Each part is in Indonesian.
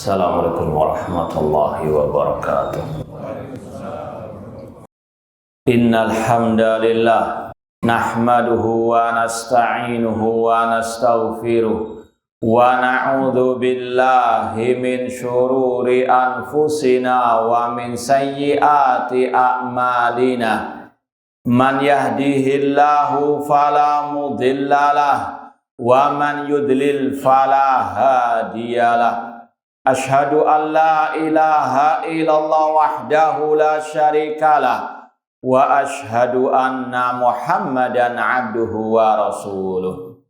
Assalamualaikum warahmatullahi wabarakatuh. Innal hamdalillah nahmaduhu wa nasta'inuhu wa nastaghfiruh wa na'udzu billahi min syururi anfusina wa min sayyiati a'malina. Man yahdihillahu fala mudhillalah wa man yudlil fala hadiyalah. Ashhadu an la ilaha illallah wahdahu la syarikalah wa ashhadu anna Muhammadan abduhu wa rasuluh.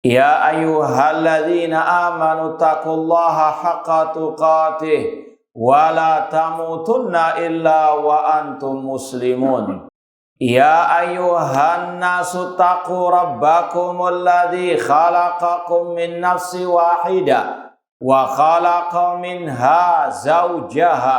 Ya ayyuhalladzina amanu taqullaha haqqa tuqatih wa la tamutunna illa wa antum muslimun. Ya ayyuhan nasu taqu rabbakumul ladzi khalaqakum min nafsin wahidah wa khalaqa minha zawjaha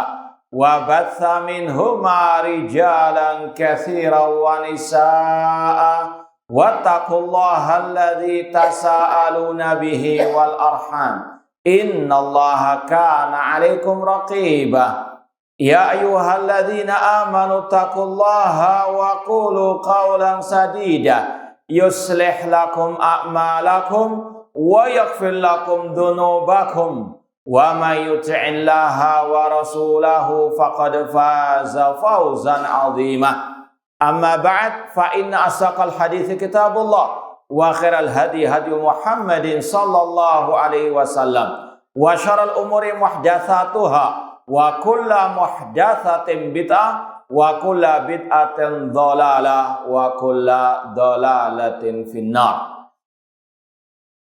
wa batha minhuma rijalan katsiran wa nisaa'a wattaqullaha alladzi tasaaluna bihi wal arham innallaha kana 'alaikum raqiba. Ya ayyuhalladzina amanu taqullaha wa qulu qawlan sadida yuslih lakum a'malakum wa yaghfir lakum dhunubakum wa may yuti'illaha wa rasulahu faqad faza fawzan 'azima. Amma ba'd, fa inna asaqal hadithi kitabullah wa khairal hadi hadi Muhammadin sallallahu alaihi wasallam wa syarrul umuri muhdatsatuha wa kullu muhdatsatin bid'ah wa kullu bid'atin dhalalah wa kullu dhalalatin finnar.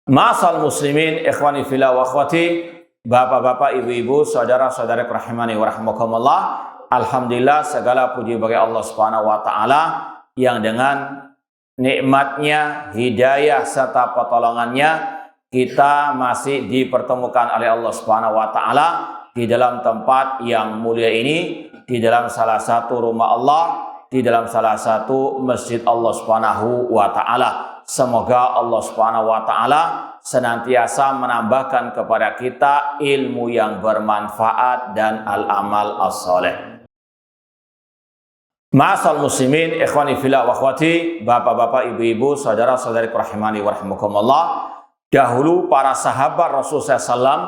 Ma'asal muslimin, ikhwani fillah wa akhwati, bapak-bapak, ibu-ibu, saudara-saudara rahimani wa rahmakumullah. Alhamdulillah, segala puji bagi Allah Subhanahu wa taala yang dengan nikmatnya, hidayah serta pertolongannya kita masih dipertemukan oleh Allah Subhanahu wa taala di dalam tempat yang mulia ini, di dalam salah satu rumah Allah, di dalam salah satu masjid Allah Subhanahu wa taala. Semoga Allah Subhanahu wa taala senantiasa menambahkan kepada kita ilmu yang bermanfaat dan al-amal as-saleh. Ma'asal muslimin, ikhwani fillah wa akhwati, bapak-bapak, ibu-ibu, saudara-saudari rahimani wa rahimakumullah. Dahulu para sahabat Rasulullah SAW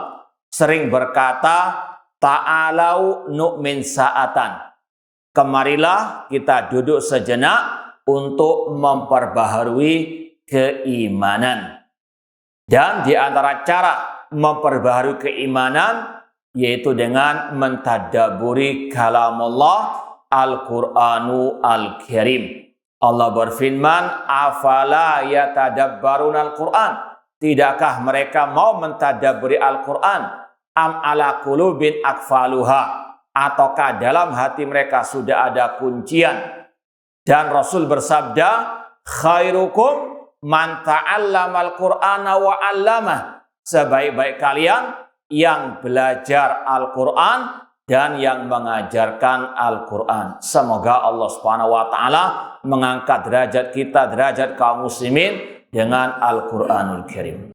sering berkata, ta'alau nu'min sa'atan. Kemarilah kita duduk sejenak untuk memperbaharui keimanan. Dan di antara cara memperbaharui keimanan yaitu dengan mentadabburi kalamullah Al-Qur'anu Al-Karim. Allah berfirman, afala yatadabbaruna Al-Qur'an? Tidakkah mereka mau mentadabburi Al-Qur'an? Am ala qulubin akfaluha? Ataukah dalam hati mereka sudah ada kuncian? Dan Rasul bersabda, khairukum man ta'allamal Qur'ana wa 'allamah. Sebaik-baik kalian yang belajar Al-Qur'an dan yang mengajarkan Al-Qur'an. Semoga Allah Subhanahu wa taala mengangkat derajat kita, derajat kaum muslimin dengan Al-Qur'anul Karim.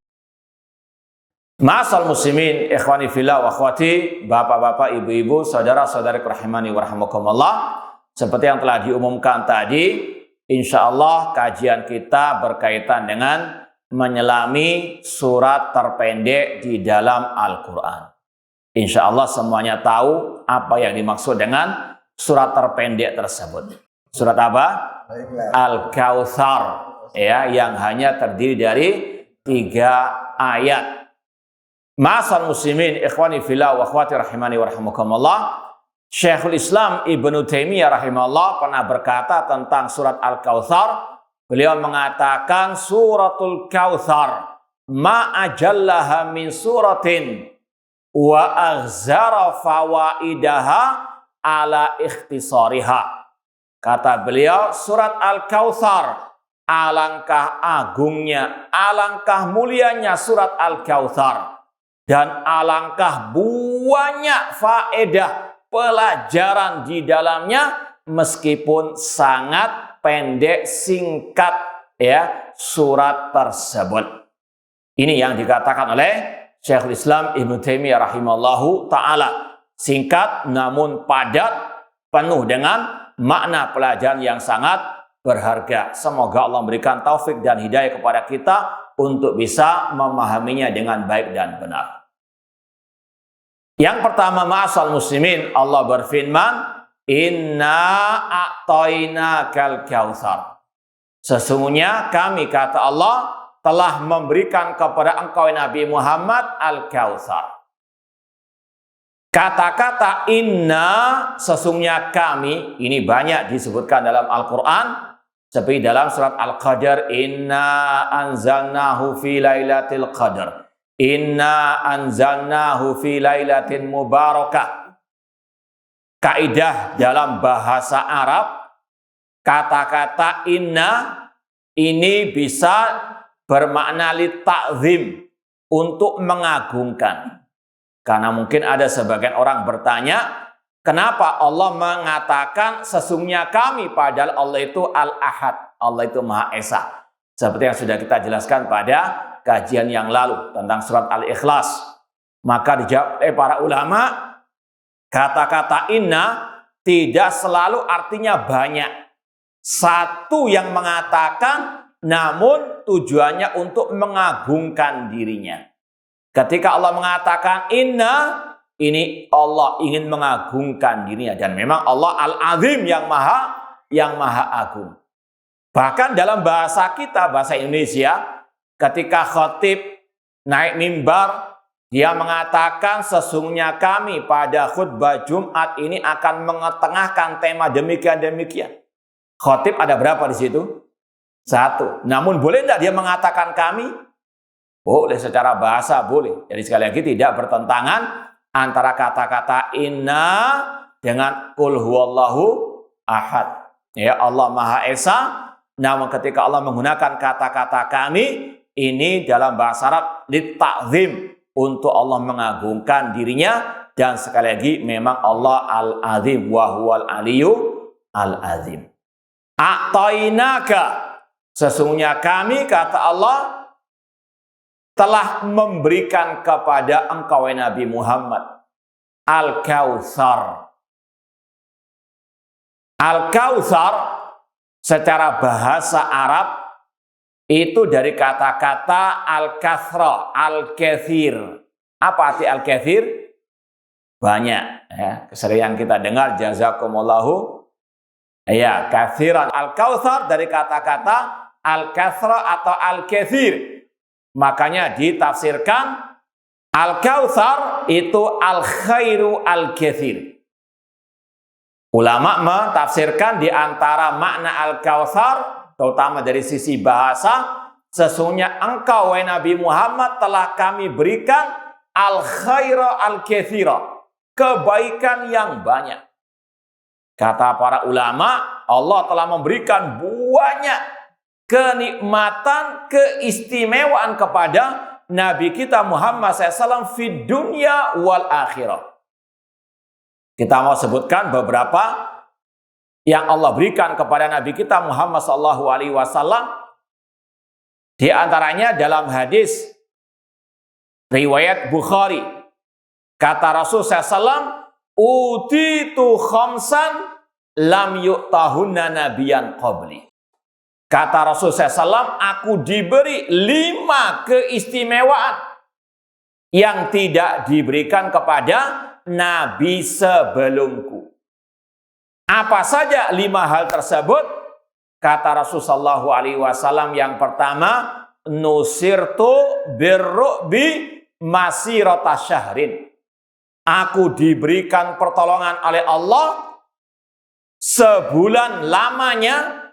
Ma'asal muslimin, ikhwani fillah wa akhwati, bapak-bapak, ibu-ibu, saudara-saudari rahimani wa rahimakumullah. Seperti yang telah diumumkan tadi, insyaallah kajian kita berkaitan dengan menyelami surat terpendek di dalam Al-Quran. Insyaallah semuanya tahu apa yang dimaksud dengan surat terpendek tersebut. Surat apa? Al-Kautsar, ya, yang hanya terdiri dari 3 ayat. Ma'asal muslimin, ikhwani fillah wa akhwati rahimani wa rahimakumullah. Syekhul Islam Ibnu Taimiyah rahimahullah pernah berkata tentang surat Al-Kautsar. Beliau mengatakan suratul Kautsar ma ajallaha min suratin wa aghzara fawaidaha ala ikhtisariha. Kata beliau, surat Al-Kautsar, alangkah agungnya, alangkah mulianya surat Al-Kautsar, dan alangkah banyak faedah pelajaran di dalamnya meskipun sangat pendek, singkat, ya, surat tersebut. Ini yang dikatakan oleh Syekhul Islam Ibnu Taimiyah rahimallahu ta'ala. Singkat namun padat, penuh dengan makna pelajaran yang sangat berharga. Semoga Allah memberikan taufik dan hidayah kepada kita untuk bisa memahaminya dengan baik dan benar. Yang pertama, ma'asal muslimin, Allah berfirman, inna a'tainakal kautsar. Sesungguhnya kami, kata Allah, telah memberikan kepada engkau Nabi Muhammad al-Kautsar. Kata-kata inna, sesungguhnya kami, ini banyak disebutkan dalam Al-Quran. Seperti dalam surat Al-Qadr, inna anzalnahu fi lailatul qadr. Inna anzalnahu fi lailatin mubarakah. Kaidah dalam bahasa Arab, kata-kata inna ini bisa bermakna li ta'zim, untuk mengagungkan. Karena mungkin ada sebagian orang bertanya, kenapa Allah mengatakan sesungguhnya kami, padahal Allah itu Al-Ahad, Allah itu Maha Esa. Seperti yang sudah kita jelaskan pada kajian yang lalu tentang surat Al-Ikhlas. Maka dijawab oleh para ulama, kata-kata inna tidak selalu artinya banyak. Satu yang mengatakan, namun tujuannya untuk mengagungkan dirinya. Ketika Allah mengatakan inna, ini Allah ingin mengagungkan dirinya. Dan memang Allah Al-Azim yang maha agung. Bahkan dalam bahasa kita, bahasa Indonesia, ketika khatib naik mimbar, dia mengatakan sesungguhnya kami pada khutbah Jumat ini akan mengetengahkan tema demikian-demikian. Khatib ada berapa di situ? Satu. Namun boleh tidak dia mengatakan kami? Boleh, secara bahasa boleh. Jadi sekali lagi tidak bertentangan antara kata-kata inna dengan qul huwallahu ahad. Ya, Allah Maha Esa. Namun ketika Allah menggunakan kata-kata kami, ini dalam bahasa Arab litta'zim, untuk Allah mengagungkan dirinya. Dan sekali lagi memang Allah Al-Azim wa huwal aliyyu al-azim. A'tainaka, sesungguhnya kami, kata Allah, telah memberikan kepada engkau Nabi Muhammad Al-Kautsar. Al-Kautsar secara bahasa Arab itu dari kata-kata al-kathra, al-kathir. Apa arti al-kathir? Banyak. Ya, keseringan kita dengar jazakumullahu. Ya, kathiran. Al-Kautsar dari kata-kata al-kathra atau al-kathir. Makanya ditafsirkan al-Kautsar itu al-khairu al-kathir. Ulama mentafsirkan di antara makna al-Kautsar, terutama dari sisi bahasa, sesungguhnya engkau wahai Nabi Muhammad telah kami berikan al-khaira al-kathira, kebaikan yang banyak. Kata para ulama, Allah telah memberikan banyak kenikmatan, keistimewaan kepada Nabi kita Muhammad SAW fid dunya wal akhirah. Kita mau sebutkan beberapa yang Allah berikan kepada Nabi kita Muhammad SAW. Di antaranya dalam hadis riwayat Bukhari, kata Rasul SAW, utitu khamsan lam yu'tahunna nabiyan qabli. Kata Rasul SAW, aku diberi 5 keistimewaan yang tidak diberikan kepada Nabi sebelumku. Apa saja 5 hal tersebut? Kata Rasulullah SAW, yang pertama, nusirtu birru'bi masirata syahrin. Aku diberikan pertolongan oleh Allah sebulan lamanya,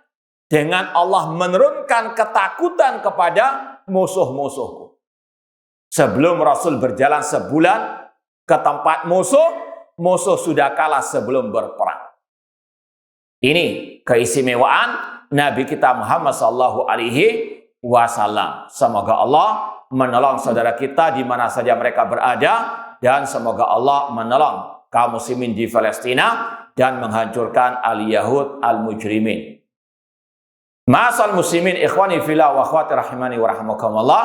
dengan Allah menurunkan ketakutan kepada musuh-musuhku. Sebelum Rasul berjalan sebulan ke tempat musuh, musuh sudah kalah sebelum berperang. Ini keistimewaan Nabi kita Muhammad SAW. Semoga Allah menolong saudara kita di mana saja mereka berada, dan semoga Allah menolong kaum muslimin di Palestina dan menghancurkan al-Yahud al-mujrimin. Ma'asal muslimin ikhwani fillah wa akhwati rahimani wa rahimakumullah.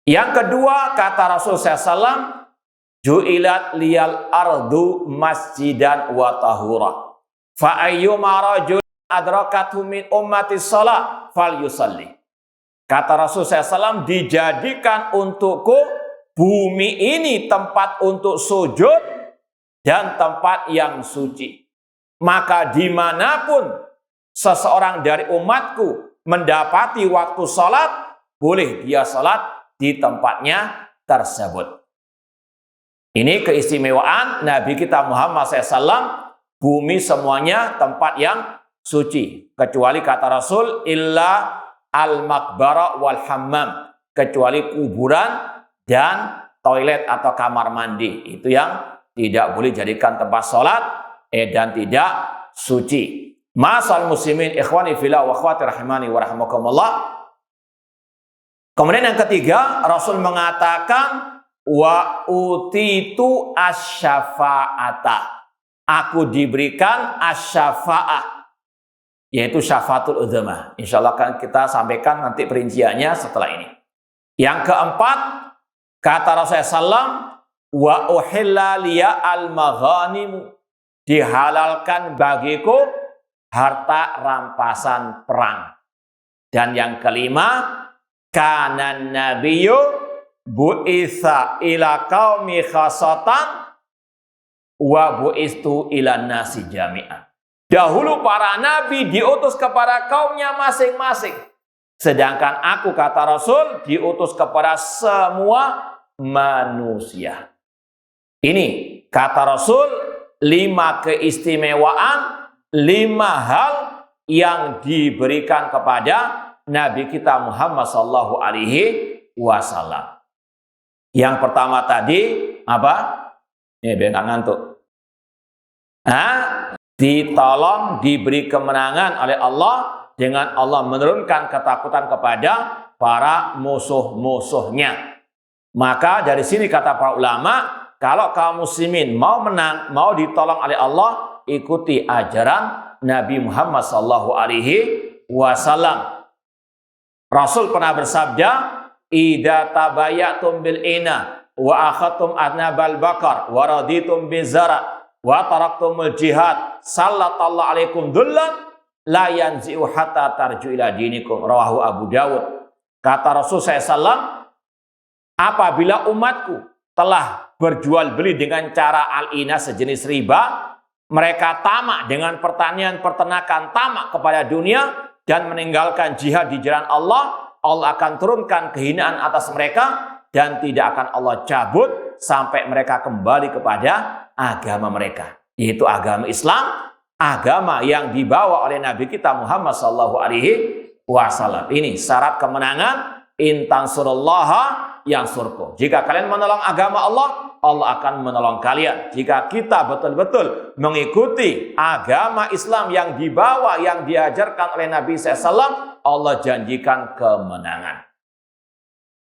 Yang kedua, kata Rasul SAW, ju'ilat liyal ardu masjidan wa tahura. Fa ayyuma rajul adrakathu min ummati shalah fal yusalli. Kata Rasul SAW, dijadikan untukku bumi ini tempat untuk sujud dan tempat yang suci. Maka dimanapun seseorang dari umatku mendapati waktu sholat, boleh dia sholat di tempatnya tersebut. Ini keistimewaan Nabi kita Muhammad SAW, bumi semuanya tempat yang suci. Kecuali kata Rasul, illa al-makbara wal hammam. Kecuali kuburan dan toilet atau kamar mandi. Itu yang tidak boleh jadikan tempat sholat dan tidak suci. Masal muslimin ikhwani fillah wa akhwati rahimani wa rahimakumullah. Kemudian yang ketiga, Rasul mengatakan wa utitu asyafa'ata. Aku diberikan asyafa'ah, yaitu syafaatul udzama. Insyaallah akan kita sampaikan nanti perinciannya setelah ini. Yang keempat, kata Rasulullah SAW, wa uhilla liya al-maghanim. Dihalalkan bagiku harta rampasan perang. Dan yang kelima, kanan nabiyyu bu'itsa ila qaumi khasatan wa bu'istu ila nasi jami'an. Dahulu para nabi diutus kepada kaumnya masing-masing. Sedangkan aku, kata Rasul, diutus kepada semua manusia. Ini kata Rasul, 5 keistimewaan, 5 hal yang diberikan kepada Nabi kita Muhammad sallallahu alaihi wasallam. Yang pertama tadi apa? Biar nggak ngantuk. Ditolong, diberi kemenangan oleh Allah dengan Allah menurunkan ketakutan kepada para musuh-musuhnya. Maka dari sini kata para ulama, kalau kaum muslimin mau menang, mau ditolong oleh Allah, ikuti ajaran Nabi Muhammad sallallahu alaihi wasallam. Rasul pernah bersabda, "Idza tabayatum bil ina wa akhadtum adnabal bakar wa raditum bizara wa taraktumul jihad sallallahu alaikum dullan la yanzi'u hatta tarju ila dinikum." Rawahu Abu Dawud. Kata Rasul SAW, apabila umatku telah berjual beli dengan cara al-ina, sejenis riba, mereka tamak dengan pertanian peternakan, tamak kepada dunia, dan meninggalkan jihad di jalan Allah, Allah akan turunkan kehinaan atas mereka dan tidak akan Allah cabut sampai mereka kembali kepada agama mereka, yaitu agama Islam, agama yang dibawa oleh Nabi kita Muhammad sallallahu alaihi wasallam. Ini syarat kemenangan, in tansurullaha yansurkum. Jika kalian menolong agama Allah, Allah akan menolong kalian. Jika kita betul-betul mengikuti agama Islam yang dibawa, yang diajarkan oleh Nabi SAW, Allah janjikan kemenangan.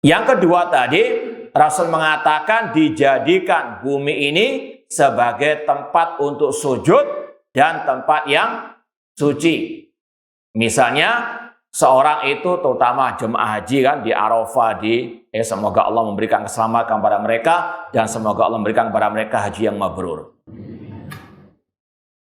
Yang kedua tadi, Rasul mengatakan dijadikan bumi ini sebagai tempat untuk sujud dan tempat yang suci. Misalnya, seorang itu terutama jemaah haji kan di Arafah, semoga Allah memberikan keselamatan kepada mereka dan semoga Allah memberikan kepada mereka haji yang mabrur.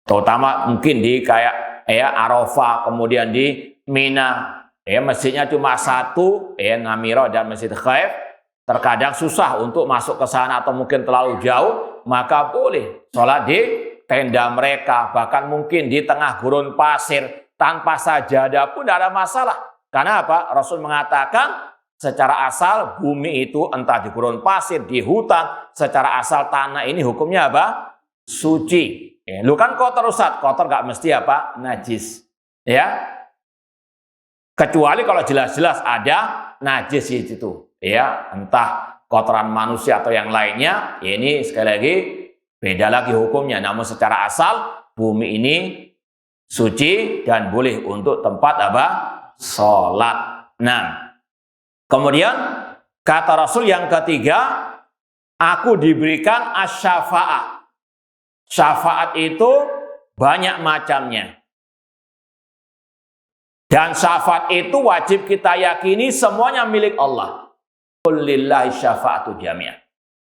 Terutama mungkin di kayak Arafah, kemudian di Mina, masjidnya cuma satu, Ngamirah dan Masjid Khaif. Terkadang susah untuk masuk ke sana atau mungkin terlalu jauh, maka boleh sholat di tenda mereka, bahkan mungkin di tengah gurun pasir tanpa sajadah pun tidak ada masalah. Karena apa? Rasul mengatakan secara asal bumi itu entah di gurun pasir, di hutan, secara asal tanah ini hukumnya apa? Suci. Lu kan kotor Ustaz, kotor gak mesti apa? Najis. Ya. Kecuali kalau jelas-jelas ada najis di situ. Ya, entah kotoran manusia atau yang lainnya. Ini sekali lagi beda lagi hukumnya. Namun secara asal bumi ini suci dan boleh untuk tempat apa? Sholat. Nah, kemudian kata Rasul yang ketiga, aku diberikan asy-syafa'ah. Syafaat itu banyak macamnya. Dan syafaat itu wajib kita yakini semuanya milik Allah. qul lillahi syafa'atu jami'ah.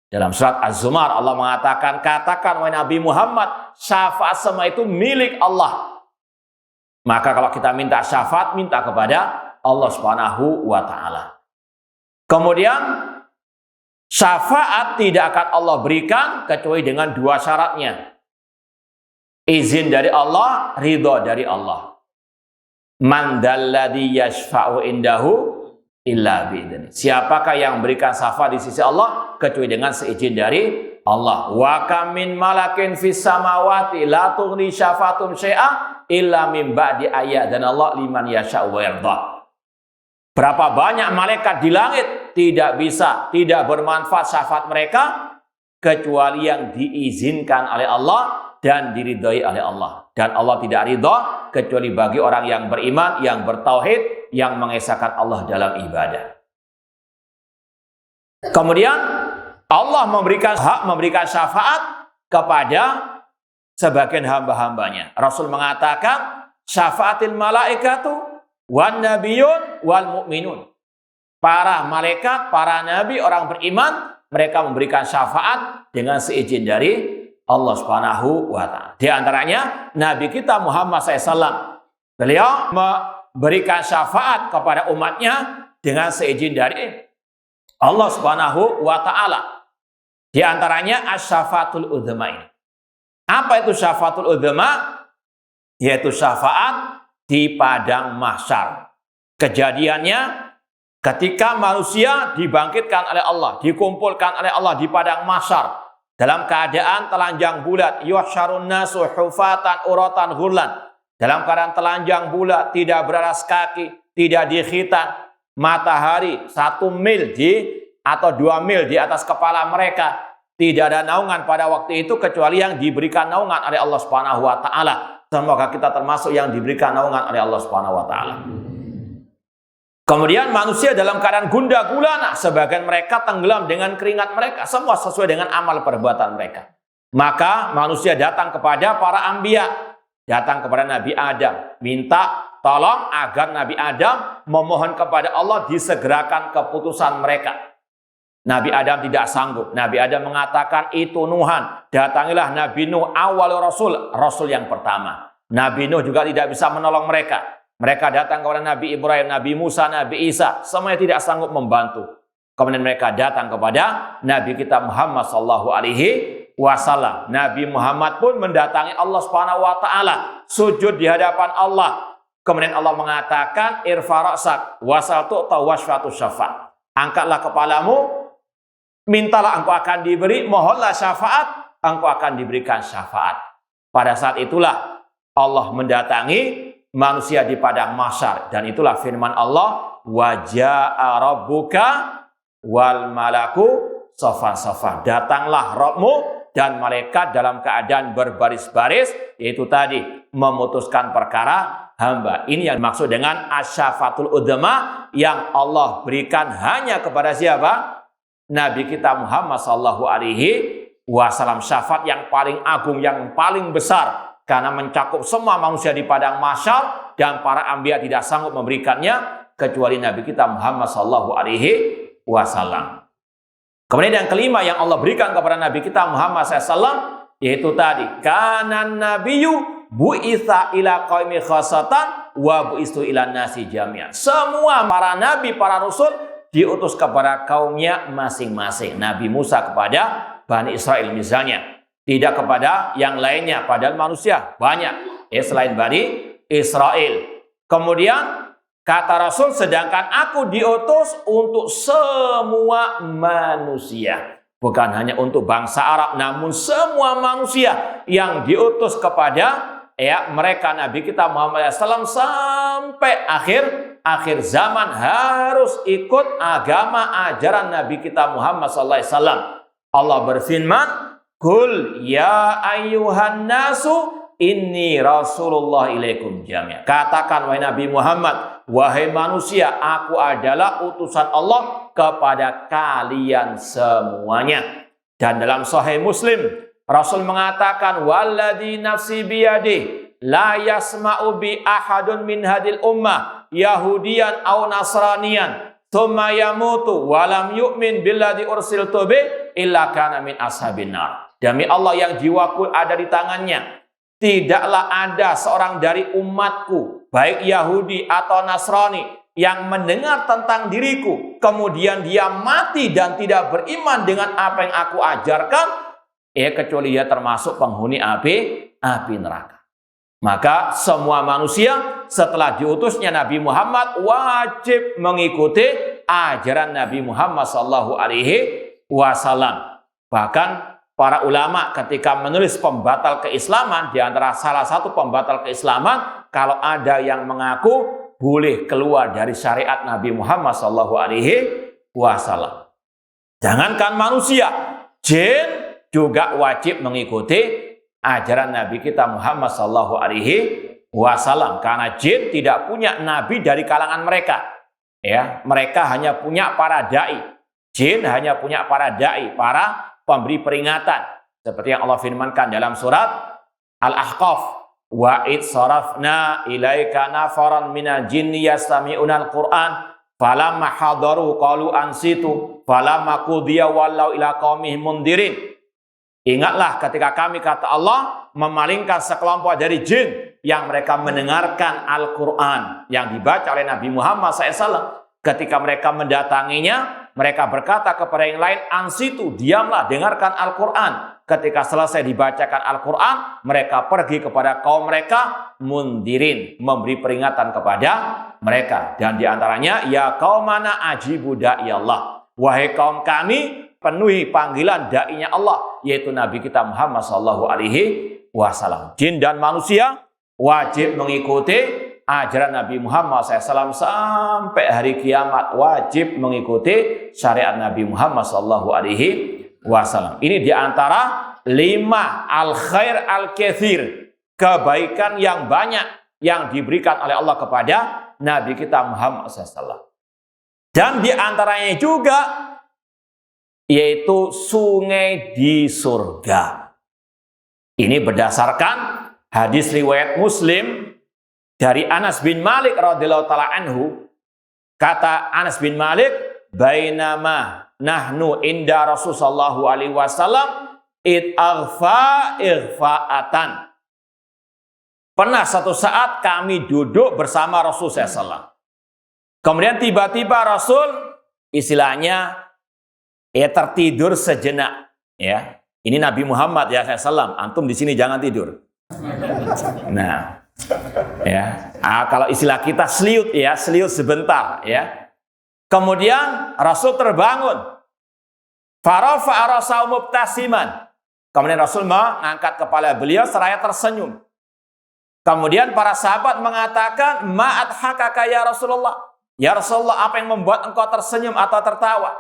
Dalam surat Az-Zumar Allah mengatakan, katakan wahai Nabi Muhammad, syafaat semua itu milik Allah. Maka kalau kita minta syafaat, minta kepada Allah Subhanahu wa taala. Kemudian syafaat tidak akan Allah berikan kecuali dengan dua syaratnya. Izin dari Allah, ridho dari Allah. Man dzalladzi yashfa'u indahu illa bi'idznih. Siapakah yang memberikan syafaat di sisi Allah kecuali dengan seizin dari Allah. Wa kam min malakin fis samawati la tughni syafaatum syai'a illa min ba'di ayat dan Allah liman yasha'u wa yarda. Berapa banyak malaikat di langit tidak bermanfaat syafaat mereka kecuali yang diizinkan oleh Allah dan diridhoi oleh Allah. Dan Allah tidak ridho kecuali bagi orang yang beriman, yang bertauhid, yang mengesahkan Allah dalam ibadah. Kemudian Allah memberikan hak memberikan syafaat kepada sebagian hamba-hambanya. Rasul mengatakan, syafaatil malaikatu wan nabiyun wal mu'minun. Para malaikat, para nabi, orang beriman, mereka memberikan syafaat dengan seizin dari Allah Subhanahu wa taala. Di antaranya Nabi kita Muhammad SAW. Beliau memberikan syafaat kepada umatnya dengan seizin dari Allah Subhanahu wa taala. Di antaranya asy-syafaatul udzma ini. Apa itu syafaatul udzma? Yaitu syafaat di padang mahsyar. Kejadiannya ketika manusia dibangkitkan oleh Allah, dikumpulkan oleh Allah di padang mahsyar dalam keadaan telanjang bulat, yuhsyarun nasu hufatan uratan ghurlan. Dalam keadaan telanjang bulat, tidak beralas kaki, tidak dikhitan, matahari 1 mil atau 2 mil di atas kepala mereka. Tidak ada naungan pada waktu itu kecuali yang diberikan naungan oleh Allah Subhanahu wa taala. Semoga kita termasuk yang diberikan naungan oleh Allah Subhanahu wa taala. Kemudian manusia dalam keadaan gundah gulana, sebagian mereka tenggelam dengan keringat mereka, semua sesuai dengan amal perbuatan mereka. Maka manusia datang kepada para anbiya, datang kepada Nabi Adam, minta tolong agar Nabi Adam memohon kepada Allah disegerakan keputusan mereka. Nabi Adam tidak sanggup. Nabi Adam mengatakan, itu Nuhan. Datangilah Nabi Nuh, awal Rasul yang pertama. Nabi Nuh juga tidak bisa menolong mereka. Mereka datang kepada Nabi Ibrahim, Nabi Musa, Nabi Isa. Semuanya tidak sanggup membantu. Kemudian mereka datang kepada Nabi kita Muhammad SAW. Nabi Muhammad pun mendatangi Allah Subhanahu wa taala, sujud di hadapan Allah. Kemudian Allah mengatakan, irfa ra'sak wasal tu'ta wasfatu syafa'. Angkatlah kepalamu, mintalah engkau akan diberi, mohonlah syafaat, engkau akan diberikan syafaat. Pada saat itulah Allah mendatangi manusia di padang mahsyar, dan itulah firman Allah, wa jaa rabbuka wal malaku saffan saffan. Datanglah Rabbmu dan malaikat dalam keadaan berbaris-baris, yaitu tadi memutuskan perkara hamba. Ini yang dimaksud dengan asy-syafaatul udzma yang Allah berikan hanya kepada siapa? Nabi kita Muhammad SAW. Syafaat yang paling agung, yang paling besar, karena mencakup semua manusia di padang mahsyar, dan para anbiya tidak sanggup memberikannya kecuali Nabi kita Muhammad SAW. Kemudian yang kelima yang Allah berikan kepada Nabi kita Muhammad SAW, yaitu tadi, kanan nabiyyu bu'itsa ila qaumi khassatan wa bu'istu ila nasi jami'an. Semua para nabi, para rasul diutus kepada kaumnya masing-masing. Nabi Musa kepada Bani Israel misalnya, tidak kepada yang lainnya, padahal manusia banyak selain Bani Israel. Kemudian kata Rasul, sedangkan aku diutus untuk semua manusia, bukan hanya untuk bangsa Arab, namun semua manusia yang diutus kepada mereka. Nabi kita Muhammad SAW sampai akhir zaman harus ikut agama ajaran Nabi kita Muhammad SAW. Allah berfirman, Qul ya ayyuhan nasu inni rasulullah ilaikum jami'an. Katakan wahai Nabi Muhammad, wahai manusia, aku adalah utusan Allah kepada kalian semuanya. Dan dalam Sahih Muslim, Rasul mengatakan, walladzi nafsi biyadihi la yasma'u bi ahadun min hadil ummah yahudiyan aw nasraniyan tsumma yamutu wa lam yu'min billadzi ursiltu bi illa kana min ashabin nar. Demi Allah yang jiwaku ada di tangannya, tidaklah ada seorang dari umatku, baik Yahudi atau Nasrani, yang mendengar tentang diriku, kemudian dia mati dan tidak beriman dengan apa yang aku ajarkan, kecuali dia termasuk penghuni api neraka. Maka semua manusia setelah diutusnya Nabi Muhammad wajib mengikuti ajaran Nabi Muhammad SAW. Bahkan para ulama ketika menulis pembatal keislaman, di antara salah satu pembatal keislaman, kalau ada yang mengaku boleh keluar dari syariat Nabi Muhammad SAW. Jangankan manusia, jin juga wajib mengikuti ajaran Nabi kita Muhammad SAW. Karena jin tidak punya nabi dari kalangan mereka. Ya, mereka hanya punya para dai. Jin hanya punya para dai, para pemberi peringatan. Seperti yang Allah firmankan dalam surat Al-Ahqaf. Wa id sarafna ilaika nafaran minal jinni yastami'unal Qur'an falamma hadaru qalu ansitu falamma qudiya wallau ila qaumihim mundirin. Ingatlah ketika kami, kata Allah, memalingkan sekelompok dari jin yang mereka mendengarkan Al-Quran yang dibaca oleh Nabi Muhammad SAW. Ketika mereka mendatanginya, mereka berkata kepada yang lain, ansitu, diamlah, dengarkan Al-Quran. Ketika selesai dibacakan Al-Quran, mereka pergi kepada kaum mereka, mundirin, memberi peringatan kepada mereka. Dan diantaranya, ya qaumana ajibu da'i Allah. Wahai kaum kami, penuhi panggilan da'inya Allah, yaitu Nabi kita Muhammad SAW. Jin dan manusia wajib mengikuti ajaran Nabi Muhammad SAW sampai hari kiamat, wajib mengikuti syariat Nabi Muhammad SAW. Ini diantara 5 al-khair al-kathir, kebaikan yang banyak yang diberikan oleh Allah kepada Nabi kita Muhammad SAW. Dan diantaranya juga yaitu sungai di surga. Ini berdasarkan hadis riwayat Muslim dari Anas bin Malik radhiyallahu taala anhu. Kata Anas bin Malik, bainama nahnu inda Rasulullah sallallahu alaihi wasallam id aghfa ighfa'atan. Pernah satu saat kami duduk bersama Rasul SAW. Kemudian tiba-tiba Rasul istilahnya tertidur sejenak. Ya, ini Nabi Muhammad ya SAW. Antum di sini jangan tidur. Nah, ya, kalau istilah kita seliut ya, seliut sebentar ya. Kemudian Rasul terbangun. Farafa'a ra'sahu mubtasiman. Kemudian Rasul mengangkat kepala beliau seraya tersenyum. Kemudian para sahabat mengatakan, ma'adhakaka ya Rasulullah. Ya Rasulullah, apa yang membuat engkau tersenyum atau tertawa?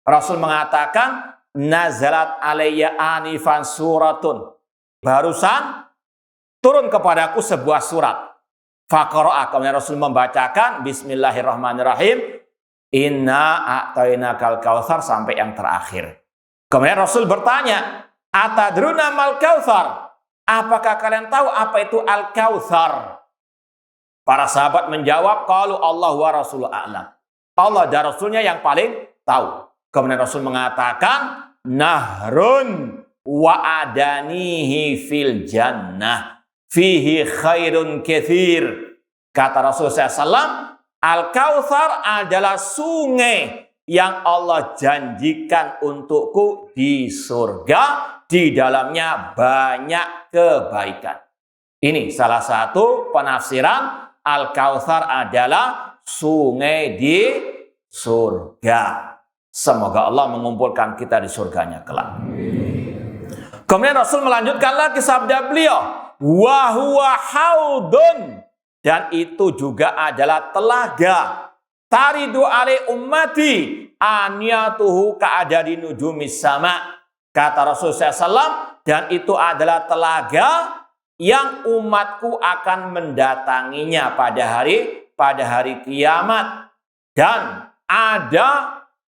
Rasul mengatakan, nazalat alayya anifan suratun. Barusan turun kepadaku sebuah surat. Faqara'a, kemudian Rasul membacakan bismillahirrahmanirrahim, inna a'tainakal kautsar, sampai yang terakhir. Kemudian Rasul bertanya, atadruna mal kautsar? Apakah kalian tahu apa itu al-kautsar? Para sahabat menjawab, qalu Allah wa rasuluhu a'lam. Allah dan Rasulnya yang paling tahu. Kemudian Rasul mengatakan, nahrun wa adanihi fil jannah fihi khairun katsir. Kata Rasul SAW, al-kautsar adalah sungai yang Allah janjikan untukku di surga. Di dalamnya banyak kebaikan. Ini salah satu penafsiran al-kautsar adalah sungai di surga. Semoga Allah mengumpulkan kita di surganya kelak. Kemudian Rasul melanjutkan lagi sabda beliau, wa huwa haudun, dan itu juga adalah telaga. Taridu alai ummati aniyatuhu ka'adadi nujumis sama. Kata Rasulullah SAW, dan itu adalah telaga yang umatku akan mendatanginya pada hari kiamat. Dan ada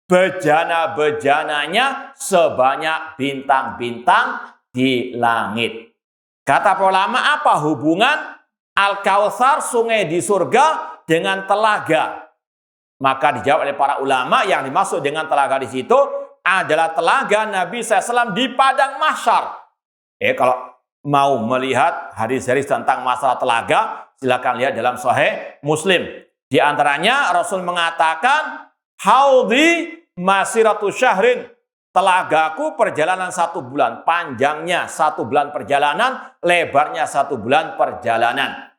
bejana-bejananya sebanyak bintang-bintang di langit. Kata ulama, apa hubungan al-kautsar, sungai di surga, dengan telaga? Maka dijawab oleh para ulama yang dimaksud dengan telaga di situ adalah telaga Nabi SAW di padang mahsyar. Kalau mau melihat hadis-hadis tentang masalah telaga, silakan lihat dalam Sahih Muslim. Di antaranya Rasul mengatakan, haudhi masiratu syahrin, telagaku perjalanan 1 bulan, panjangnya 1 bulan perjalanan, lebarnya 1 bulan perjalanan.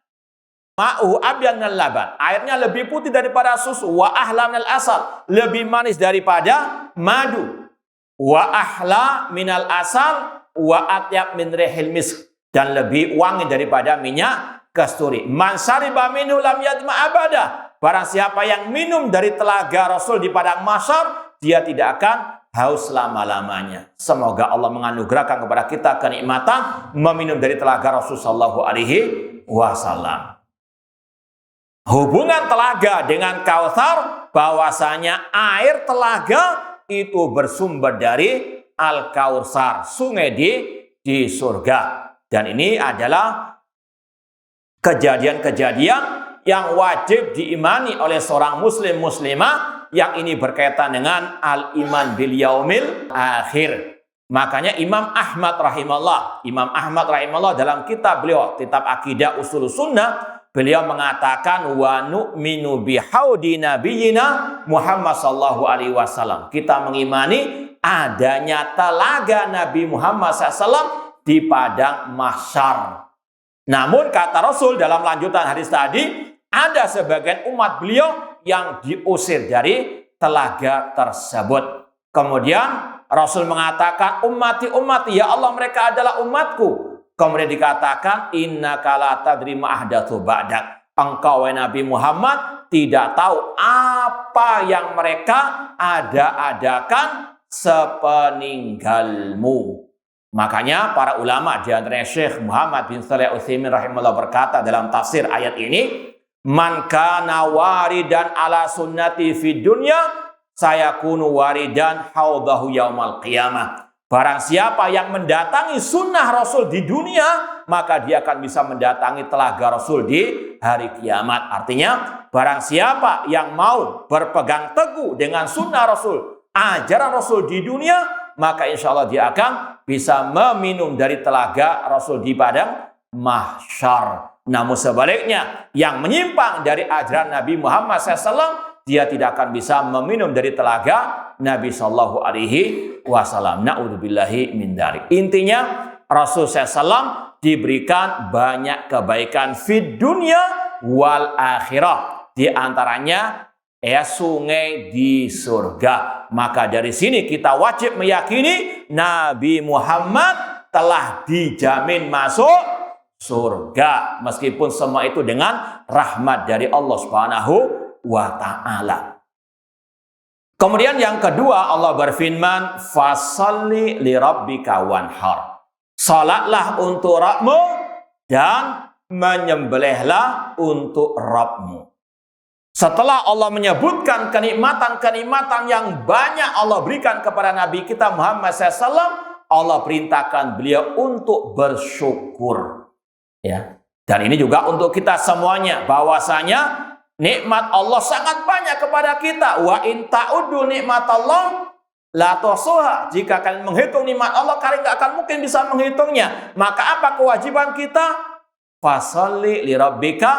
Ma'uhu abyan minal laban, airnya lebih putih daripada susu, wa ahla minal asal, lebih manis daripada madu, wa ahla minal asal, wa atyab min rihil misk, dan lebih wangi daripada minyak kasturi. Man syariba minhu lam yadma abada, barang siapa yang minum dari telaga Rasul di padang mahsyar, dia tidak akan haus selama-lamanya. Semoga Allah menganugerahkan kepada kita kenikmatan meminum dari telaga Rasul sallallahu alaihi wasallam. Hubungan telaga dengan Kautsar, bahwasanya air telaga itu bersumber dari Al-Kautsar, sungai di surga. Dan ini adalah kejadian-kejadian yang wajib diimani oleh seorang muslim muslimah, yang ini berkaitan dengan al-iman bil yaumil akhir. Makanya Imam Ahmad rahimahullah dalam kitab beliau, kitab Aqidah Ushul Sunnah, beliau mengatakan wa nu'minu bihaudi nabiyina Muhammad sallallahu alaihi wasallam. Kita mengimani adanya telaga Nabi Muhammad SAW di padang mahsyar. Namun kata Rasul dalam lanjutan hadis tadi, ada sebagian umat beliau yang diusir dari telaga tersebut. Kemudian Rasul mengatakan, ummati ya Allah, mereka adalah umatku. Kemudian dikatakan, innaka la tadri ma ahdatsu ba'dak. Engkau Nabi Muhammad tidak tahu apa yang mereka ada-adakan sepeninggalmu. Makanya para ulama, di antaranya Syekh Muhammad bin Shalih Al-Utsaimin rahimahullah berkata dalam tafsir ayat ini, man kana waridan ala sunnati fid dunya sayakunu waridan haudhahu yaumal qiyamah. Barang siapa yang mendatangi sunnah Rasul di dunia, maka dia akan bisa mendatangi telaga Rasul di hari kiamat. Artinya, barang siapa yang mau berpegang teguh dengan sunnah Rasul, ajaran Rasul di dunia, maka insya Allah dia akan bisa meminum dari telaga Rasul di padang mahsyar. Namun sebaliknya, yang menyimpang dari ajaran Nabi Muhammad SAW, dia tidak akan bisa meminum dari telaga Nabi Sallallahu Alaihi Wasallam. Na'udzubillahi min dzalik. Intinya, Rasul SAW diberikan banyak kebaikan fid dunya wal akhirah. Di antaranya sungai di surga. Maka dari sini kita wajib meyakini Nabi Muhammad telah dijamin masuk surga, meskipun semua itu dengan rahmat dari Allah Subhanahu wa ta'ala. Kemudian yang kedua, Allah berfirman, fasalli li rabbika wanhar. Salatlah untuk Rabbmu dan menyembelihlah untuk Rabbmu. Setelah Allah menyebutkan kenikmatan-kenikmatan yang banyak Allah berikan kepada Nabi kita Muhammad SAW, Allah perintahkan beliau untuk bersyukur. Ya. Dan ini juga untuk kita semuanya, bahwasanya nikmat Allah sangat banyak kepada kita. Wa in ta'uddu nikmatallah la tuhsuha. Jika kalian menghitung nikmat Allah, kalian tidak akan mungkin bisa menghitungnya. Maka apa kewajiban kita? Fasalli li rabbika,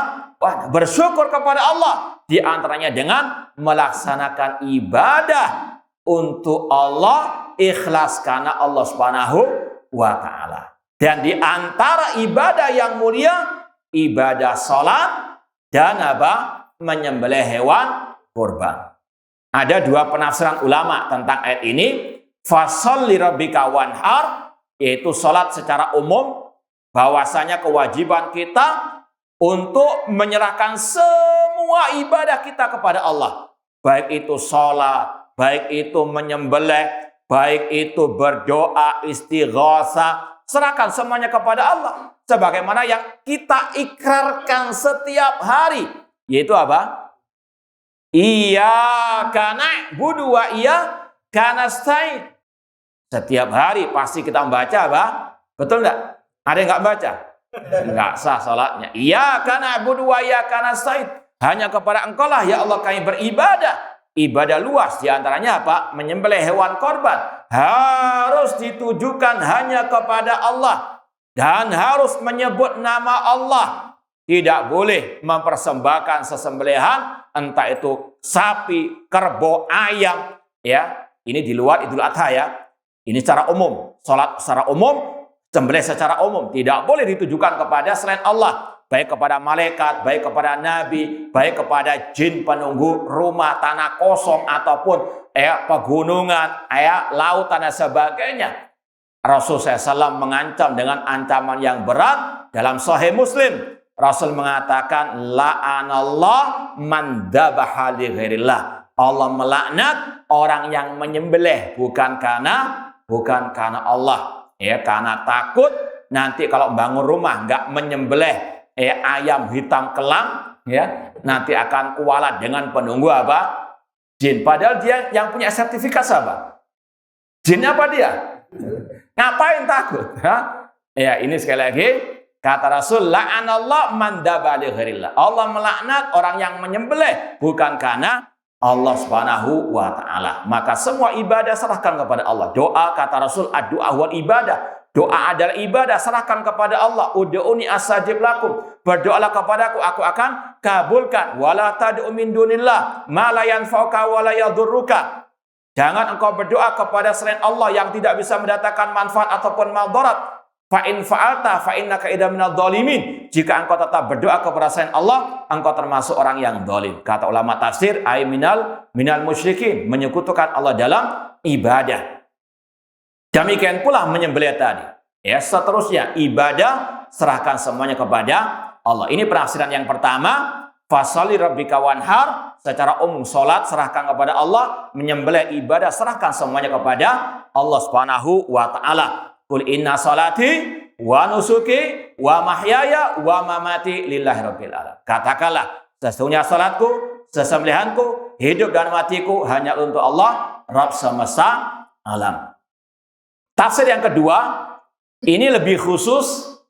bersyukur kepada Allah. Di antaranya dengan melaksanakan ibadah untuk Allah, ikhlas karena Allah Subhanahu wa ta'ala. Dan di antara ibadah yang mulia, ibadah salat dan menyembelih hewan kurban. Ada dua penafsiran ulama tentang ayat ini. Fasholli rabbika wanhar, yaitu salat secara umum, bahwasanya kewajiban kita untuk menyerahkan semua ibadah kita kepada Allah. Baik itu salat, baik itu menyembelih, baik itu berdoa, istighosah, serahkan semuanya kepada Allah. Sebagaimana yang kita ikrarkan setiap hari, yaitu apa? Iyyaka na'budu wa iyyaka nasta'in. Setiap hari pasti kita membaca apa? Betul enggak? Ada yang enggak baca? Enggak sah salatnya. Iyyaka na'budu wa iyyaka nasta'in. Hanya kepada Engkau lah ya Allah kami beribadah. Ibadah luas diantaranya apa? Menyembelih hewan korban. Harus ditujukan hanya kepada Allah. Dan harus menyebut nama Allah. Tidak boleh mempersembahkan sesembelihan. Entah itu sapi, kerbau, ayam. Ya, ini di luar Idul Adha ya. Ini secara umum. Salat secara umum, sembelih secara umum. Tidak boleh ditujukan kepada selain Allah. Baik kepada malaikat, baik kepada nabi, baik kepada jin penunggu rumah, tanah kosong, ataupun pegunungan, lautan dan sebagainya. Rasul SAW mengancam dengan ancaman yang berat dalam Sahih Muslim. Rasul mengatakan, la'anallah man dhabaha li ghairillah. Allah melaknat orang yang menyembelih bukan karena Allah. Ya, karena takut nanti kalau bangun rumah nggak menyembelih ayam hitam kelang, ya, nanti akan kualat dengan penunggu apa? Jin. Padahal dia yang punya sertifikat apa? Jin apa dia? Ngapain takut? Ya, ini sekali lagi kata Rasul, la'anallah man dhabaha li ghairillah. Allah melaknat orang yang menyembelih bukan karena Allah Subhanahu wa taala. Maka semua ibadah serahkan kepada Allah. Doa kata Rasul, ad-du'a wal ibadah. Doa adalah ibadah, serahkan kepada Allah. Ud'uni astajib lakum. Berdoalah kepadaku, aku akan kabulkan. Wala tad'u min dunillah ma la yanfa'uka wa la yadhurruka. Jangan engkau berdoa kepada selain Allah yang tidak bisa mendatangkan manfaat ataupun madarat. Fa in fa'alta fa innaka idza minadh dhalimin. Jika engkau tetap berdoa kepada selain Allah, engkau termasuk orang yang zalim. Kata ulama tafsir, ay minal musyrikin, menyekutukan Allah dalam ibadah. Demikian pula menyembelih tadi. Ya, seterusnya ibadah serahkan semuanya kepada Allah. Ini penafsiran yang pertama. Fasholli rabbika wanhar. Secara umum salat serahkan kepada Allah, menyembelih ibadah serahkan semuanya kepada Allah Subhanahu wa taala. Qul inna salati wa nusuki wa mahyaya wa mamati lillahi rabbil alamin. Katakanlah, sesungguhnya salatku, sesembelihanku, hidup dan matiku hanya untuk Allah, Rabb semesta alam. Tafsir yang kedua, ini lebih khusus,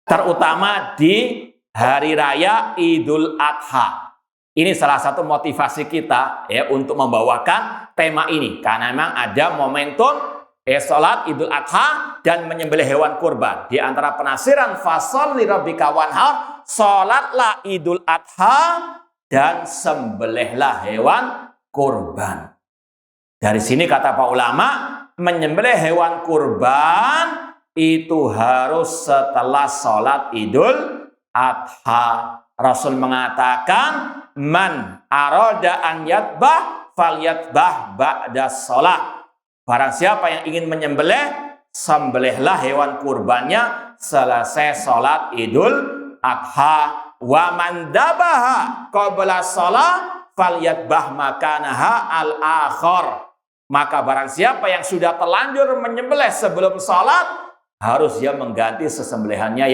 terutama di hari raya Idul Adha. Ini salah satu motivasi kita ya untuk membawakan tema ini, karena memang ada momentum salat Idul Adha dan menyembelih hewan kurban. Di antara penafsiran fasholli rabbika wanhar, salatlah Idul Adha dan sembelihlah hewan kurban. Dari sini kata para ulama, menyembelih hewan kurban itu harus setelah sholat Idul Adha. Rasul mengatakan, man arada an yadbah falyadbah ba'da sholat. Barang siapa yang ingin menyembelih, sembelihlah hewan kurbannya selesai sholat Idul Adha. Wa man dabaha qabla sholat falyadbah makanaha al-akhar. Maka barang siapa yang sudah terlanjur menyembelih sebelum salat, harus dia mengganti sesembelihannya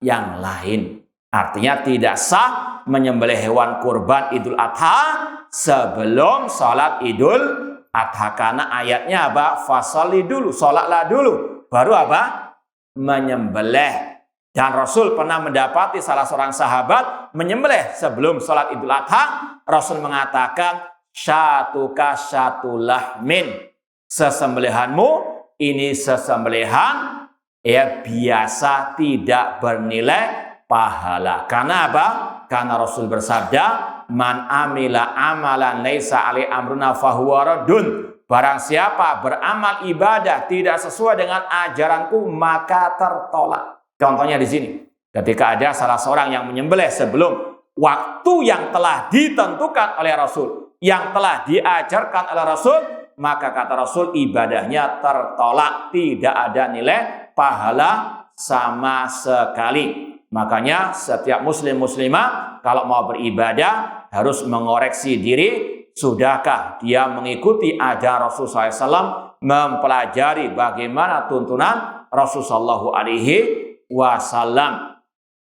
yang lain. Artinya tidak sah menyembelih hewan kurban Idul Adha sebelum salat Idul Adha. Karena ayatnya apa? Fasholli dulu, salatlah dulu, baru apa? Menyembelih. Dan Rasul pernah mendapati salah seorang sahabat menyembelih sebelum salat Idul Adha. Rasul mengatakan, syatuka syatulahmin, sesembelihanmu ini sesembelihan ya biasa, tidak bernilai pahala. Karena apa? Karena Rasul bersabda, man amila amalan laisa alai amruna fahuwa raddun. Barang siapa beramal ibadah tidak sesuai dengan ajaranku, maka tertolak. Contohnya di sini, ketika ada salah seorang yang menyembelih sebelum waktu yang telah ditentukan oleh Rasul, yang telah diajarkan oleh Rasul, maka kata Rasul ibadahnya tertolak, tidak ada nilai pahala sama sekali. Makanya setiap muslim muslimah kalau mau beribadah harus mengoreksi diri, sudahkah dia mengikuti ajaran Rasul SAW, mempelajari bagaimana tuntunan Rasul SAW.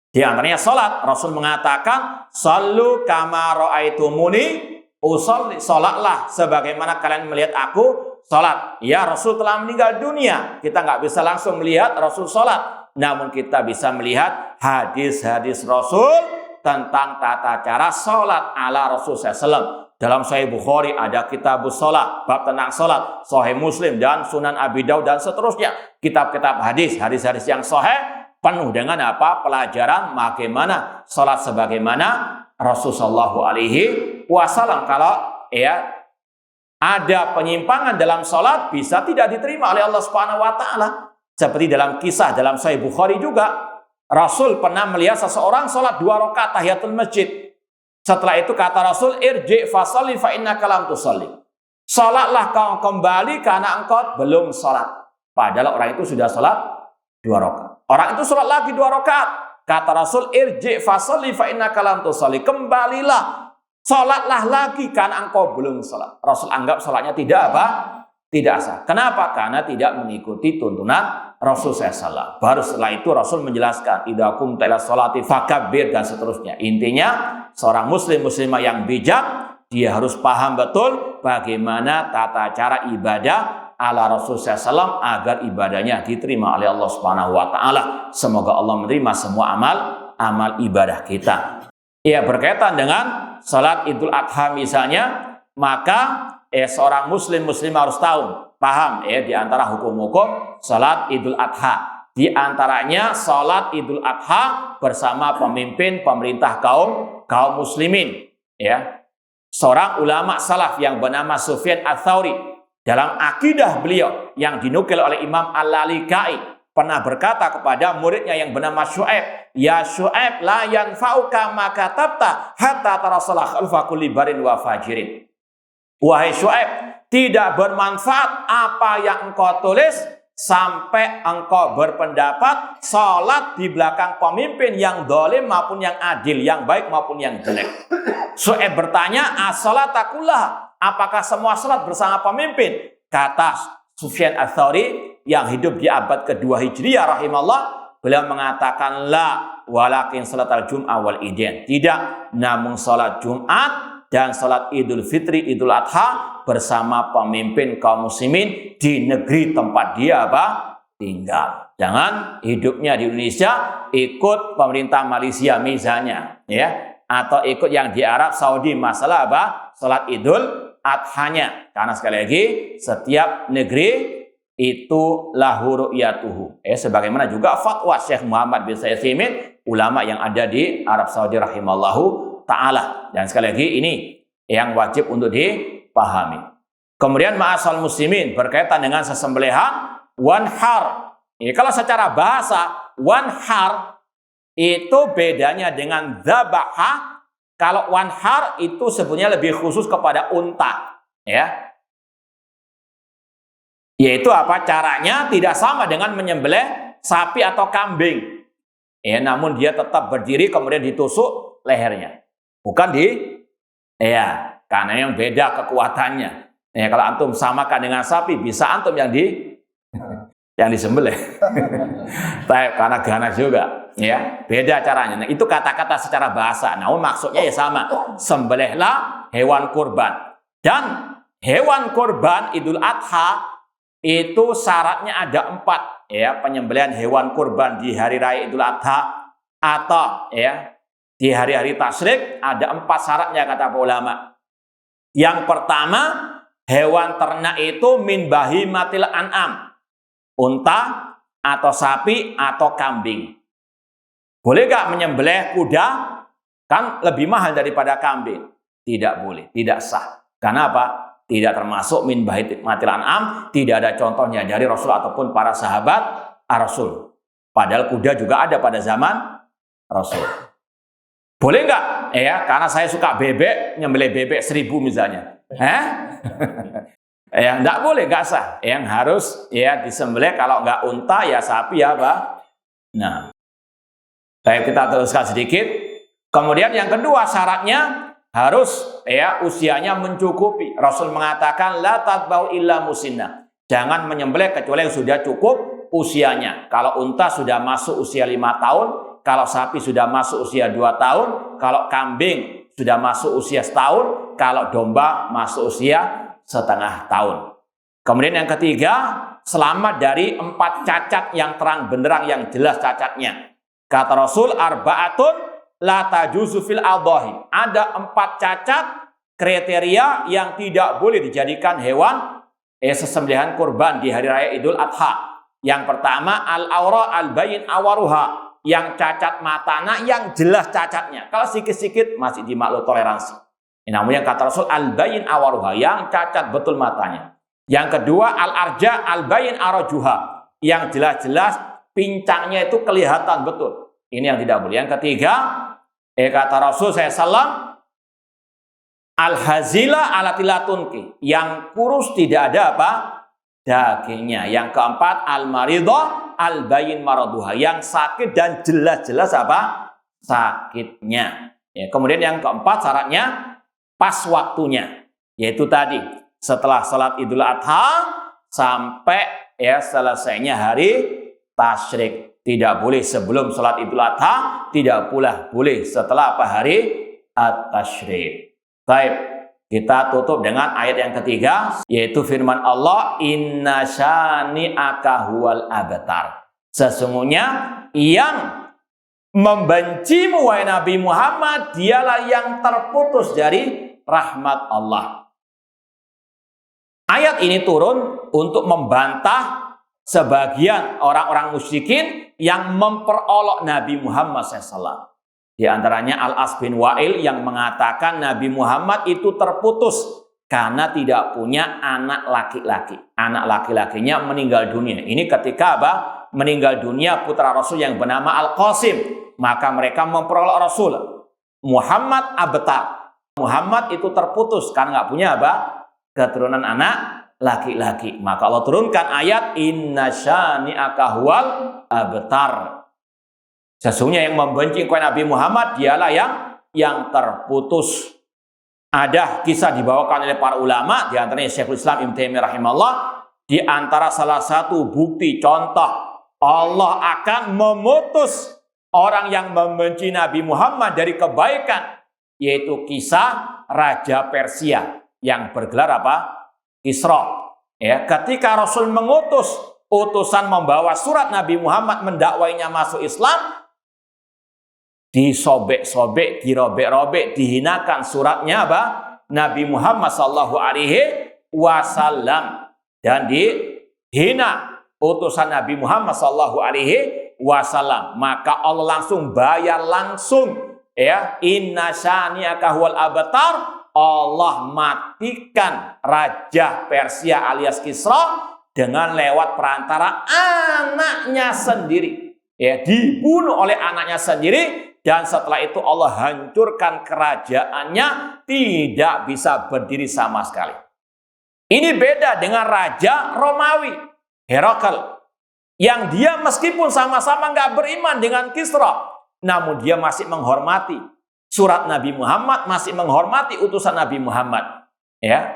Di antaranya salat. Rasul mengatakan, sallu kama ra'aitumuni usolli, salatlah sebagaimana kalian melihat aku salat. Ya, Rasul telah meninggal dunia, kita nggak bisa langsung melihat Rasul salat, namun kita bisa melihat hadis-hadis Rasul tentang tata cara sholat ala Rasulullah SAW. Dalam Sahih Bukhari ada kitabus sholat, bab tentang sholat, Sahih Muslim dan Sunan Abi Daud dan seterusnya. Kitab-kitab hadis, hadis-hadis yang sahih penuh dengan apa? Pelajaran bagaimana sholat sebagaimana Rasulullah SAW. Kalau ada penyimpangan dalam sholat bisa tidak diterima oleh Allah Subhanahu Wa Taala. Seperti dalam kisah dalam Sahih Bukhari juga, Rasul pernah melihat seseorang sholat 2 rakaat tahiyatul masjid. Setelah itu kata Rasul, irji fasalli fa innaka lam tusalli. Salatlah kau kembali karena engkau belum salat. Padahal orang itu sudah salat 2 rakaat. Orang itu salat lagi 2 rakaat. Kata Rasul, irji fasalli fa innaka lam tusalli. Kembalilah, salatlah lagi karena engkau belum salat. Rasul anggap salatnya tidak apa? Tidak sah. Kenapa? Karena tidak mengikuti tuntunan Rasul SAW. Baru setelah itu Rasul menjelaskan, idza qumta ila sholati fakabbir dan seterusnya. Intinya, seorang muslimah yang bijak, dia harus paham betul bagaimana tata cara ibadah ala Rasul SAW agar ibadahnya diterima oleh Allah Subhanahu Wa Taala. Semoga Allah menerima semua amal ibadah kita. Ya, berkaitan dengan salat Idul Adha misalnya, maka seorang muslim harus tahu, paham di antara hukum-hukum salat Idul Adha. Di antaranya salat Idul Adha bersama pemimpin pemerintah kaum muslimin. Seorang ulama salaf yang bernama Sufyan Ats-Tsauri, dalam akidah beliau yang dinukil oleh Imam Al-Lalikai, pernah berkata kepada muridnya yang bernama Syu'aib, ya Syu'aib, la yanfa'uka ma katabta hatta tarasalah khalfa kulli barin wa fajirin. Wahai Syu'aib, tidak bermanfaat apa yang engkau tulis sampai engkau berpendapat salat di belakang pemimpin yang zalim maupun yang adil, yang baik maupun yang jelek. Syu'aib bertanya, as-salata kullaha, apakah semua salat bersama pemimpin? Kata Sufyan Ats-Tsauri yang hidup di abad kedua Hijriah rahimahullah, beliau mengatakan la walakin salatal jum'ah wal idain. Tidak, namun salat Jumat dan salat Idul Fitri, Idul Adha bersama pemimpin kaum muslimin di negeri tempat dia tinggal. Jangan hidupnya di Indonesia ikut pemerintah Malaysia misalnya, atau ikut yang di Arab Saudi masalah salat Idul Adhanya. Karena sekali lagi setiap negeri itu lahu ru'yatuhu. Sebagaimana juga fatwa Syekh Muhammad bin Utsaimin, ulama yang ada di Arab Saudi rahimallahu ta'ala. Dan sekali lagi ini yang wajib untuk dipahami. Kemudian ma'asal muslimin berkaitan dengan sesembelihan wanhar. Kalau secara bahasa wanhar itu bedanya dengan dzabaha. Kalau wanhar itu sebenarnya lebih khusus kepada unta, yaitu apa? Caranya tidak sama dengan menyembelih sapi atau kambing. Namun dia tetap berdiri kemudian ditusuk lehernya. Bukan karena yang beda kekuatannya. Kalau antum samakan dengan sapi, bisa antum yang disembelih. Karena ganas juga, beda caranya. Nah, itu kata-kata secara bahasa. Namun maksudnya sama. Sembelihlah hewan kurban. Dan hewan kurban Idul Adha itu syaratnya ada 4. Penyembelihan hewan kurban di hari raya Idul Adha atau di hari-hari tasyrik ada 4 syaratnya kata ulama. Yang pertama, hewan ternak itu min bahimatil an'am, unta atau sapi atau kambing. Boleh gak menyembelih kuda? Kan lebih mahal daripada kambing. Tidak boleh, tidak sah. Karena apa? Tidak termasuk min bahimatil an'am, tidak ada contohnya dari Rasul ataupun para sahabat Rasul. Padahal kuda juga ada pada zaman Rasul. Boleh nggak? Karena saya suka bebek, nyembelih bebek 1000 misalnya. Nggak boleh, nggak sah. Yang harus disembelih kalau nggak unta sapi Nah, kita teruskan sedikit. Kemudian yang kedua syaratnya harus usianya mencukupi. Rasul mengatakan la tatbau illa musinna. Jangan menyembelih kecuali yang sudah cukup usianya. Kalau unta sudah masuk usia 5 tahun, kalau sapi sudah masuk usia 2 tahun, kalau kambing sudah masuk usia 1 tahun, kalau domba masuk usia 1,5 tahun. Kemudian yang ketiga, selamat dari 4 cacat yang terang benderang, yang jelas cacatnya. Kata Rasul, arba'atun la tajuzu fil adhahi. Ada 4 cacat kriteria yang tidak boleh dijadikan hewan sesembelihan kurban di hari raya Idul Adha. Yang pertama, al-aura al-bayin awaruha, yang cacat matanya, yang jelas cacatnya. Kalau sikit-sikit masih dimaklum toleransi. Namun yang kata Rasul al-bayin awaruha, yang cacat betul matanya. Yang kedua, al-arja al-bayin arajuha, yang jelas-jelas pincangnya itu kelihatan betul. Ini yang tidak boleh. Yang ketiga, kata Rasul SAW, al-hazila alatilatunki, yang kurus tidak ada apa? Dagingnya. Yang keempat, al-maridah al-bayin maraduha, yang sakit dan jelas-jelas apa? Sakitnya. Ya, kemudian yang keempat syaratnya pas waktunya, yaitu tadi setelah salat Idul Adha sampai selesainya hari tasyrik. Tidak boleh sebelum salat Idul Adha, tidak pula boleh setelah hari at-tasyrik. Baik, kita tutup dengan ayat yang ketiga, yaitu firman Allah, inna syani'aka huwal abtar. Sesungguhnya yang membencimu wahai Nabi Muhammad, dialah yang terputus dari rahmat Allah. Ayat ini turun untuk membantah sebagian orang-orang musyrikin yang memperolok Nabi Muhammad SAW. Di antaranya Al-As bin Wa'il yang mengatakan Nabi Muhammad itu terputus karena tidak punya anak laki-laki. Anak laki-lakinya meninggal dunia. Ini ketika meninggal dunia putra Rasul yang bernama Al-Qasim. Maka mereka memperolok Rasul Muhammad abtar. Muhammad itu terputus karena nggak punya keturunan anak laki-laki. Maka Allah turunkan ayat inna syani'aka huwal abtar. Sesungguhnya yang membenci Nabi Muhammad dialah yang terputus. Ada kisah dibawakan oleh para ulama, di antaranya Syekhul Islam Ibnu Taimiyah rahimahullah, di antara salah satu bukti contoh Allah akan memutus orang yang membenci Nabi Muhammad dari kebaikan, yaitu kisah Raja Persia yang bergelar Kisra. Ya, ketika Rasul mengutus utusan membawa surat Nabi Muhammad mendakwainya masuk Islam, disobek-sobek, dirobek-robek, dihinakan suratnya Nabi Muhammad sallallahu alaihi wasallam, dan dihina utusan Nabi Muhammad sallallahu alaihi wasallam. Maka Allah langsung bayar langsung, inna syani'aka huwal abtar. Allah matikan Raja Persia alias Kisra dengan lewat perantara anaknya sendiri. Dibunuh oleh anaknya sendiri. Dan setelah itu Allah hancurkan kerajaannya, tidak bisa berdiri sama sekali. Ini beda dengan Raja Romawi, Herakl, yang dia meskipun sama-sama nggak beriman dengan Kisra, namun dia masih menghormati surat Nabi Muhammad, masih menghormati utusan Nabi Muhammad.